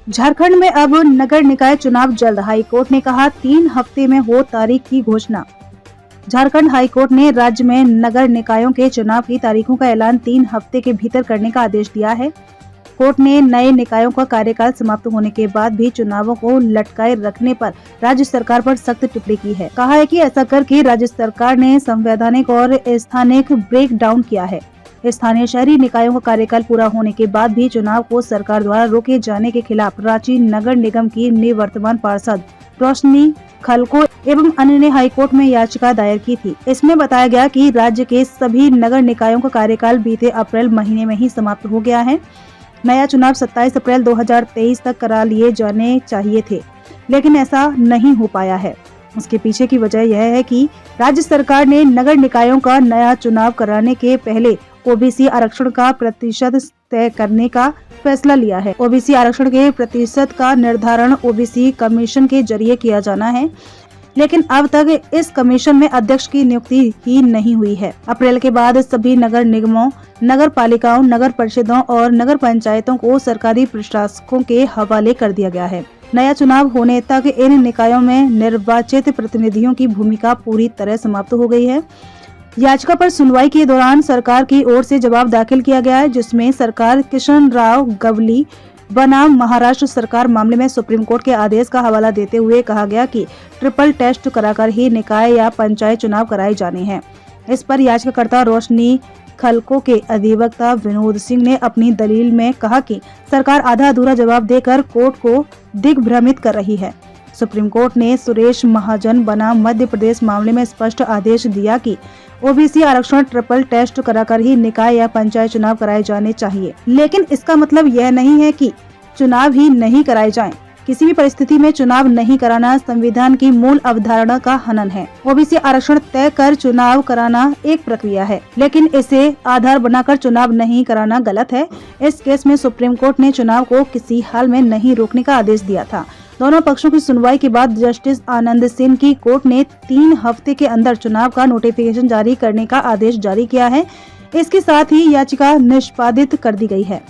झारखंड में अब नगर निकाय चुनाव जल्द, हाईकोर्ट ने कहा 3 हफ्ते में हो तारीख की घोषणा। झारखंड हाईकोर्ट ने राज्य में नगर निकायों के चुनाव की तारीखों का ऐलान 3 हफ्ते के भीतर करने का आदेश दिया है। कोर्ट ने नए निकायों का कार्यकाल समाप्त होने के बाद भी चुनावों को लटकाए रखने पर राज्य सरकार पर सख्त टिप्पणी की है। कहा है कि ऐसा करके राज्य सरकार ने संवैधानिक और स्थानिक ब्रेक डाउन किया है। स्थानीय शहरी निकायों का कार्यकाल पूरा होने के बाद भी चुनाव को सरकार द्वारा रोके जाने के खिलाफ रांची नगर निगम की निवर्तमान पार्षद रोशनी खलको एवं अन्य ने हाईकोर्ट में याचिका दायर की थी। इसमें बताया गया कि राज्य के सभी नगर निकायों का कार्यकाल बीते अप्रैल महीने में ही समाप्त हो गया है। नया चुनाव 27 अप्रैल 2023 तक करा लिए जाने चाहिए थे, लेकिन ऐसा नहीं हो पाया है। उसके पीछे की वजह यह है कि राज्य सरकार ने नगर निकायों का नया चुनाव कराने के पहले ओबीसी आरक्षण का प्रतिशत तय करने का फैसला लिया है। ओबीसी आरक्षण के प्रतिशत का निर्धारण ओबीसी कमीशन के जरिए किया जाना है, लेकिन अब तक इस कमीशन में अध्यक्ष की नियुक्ति ही नहीं हुई है। अप्रैल के बाद सभी नगर निगमों, नगर पालिकाओं, नगर परिषदों और नगर पंचायतों को सरकारी प्रशासकों के हवाले कर दिया गया है। नया चुनाव होने तक इन निकायों में निर्वाचित प्रतिनिधियों की भूमिका पूरी तरह समाप्त हो गई है। याचिका पर सुनवाई के दौरान सरकार की ओर से जवाब दाखिल किया गया है, जिसमें सरकार किशन राव गवली बनाम महाराष्ट्र सरकार मामले में सुप्रीम कोर्ट के आदेश का हवाला देते हुए कहा गया कि ट्रिपल टेस्ट कराकर ही निकाय या पंचायत चुनाव कराए जाने हैं। इस पर याचिकाकर्ता रोशनी खलको के अधिवक्ता विनोद सिंह ने अपनी दलील में कहा कि सरकार आधा अधूरा जवाब देकर कोर्ट को दिग्भ्रमित कर रही है। सुप्रीम कोर्ट ने सुरेश महाजन बनाम मध्य प्रदेश मामले में स्पष्ट आदेश दिया कि ओबीसी आरक्षण ट्रिपल टेस्ट कराकर ही निकाय या पंचायत चुनाव कराए जाने चाहिए, लेकिन इसका मतलब यह नहीं है कि चुनाव ही नहीं कराए जाएं। किसी भी परिस्थिति में चुनाव नहीं कराना संविधान की मूल अवधारणा का हनन है। ओबीसी आरक्षण तय कर चुनाव कराना एक प्रक्रिया है, लेकिन इसे आधार बनाकर चुनाव नहीं कराना गलत है। इस केस में सुप्रीम कोर्ट ने चुनाव को किसी हाल में नहीं रोकने का आदेश दिया था। दोनों पक्षों की सुनवाई के बाद जस्टिस आनंद सेन की कोर्ट ने 3 हफ्ते के अंदर चुनाव का नोटिफिकेशन जारी करने का आदेश जारी किया है। इसके साथ ही याचिका निष्पादित कर दी गई है।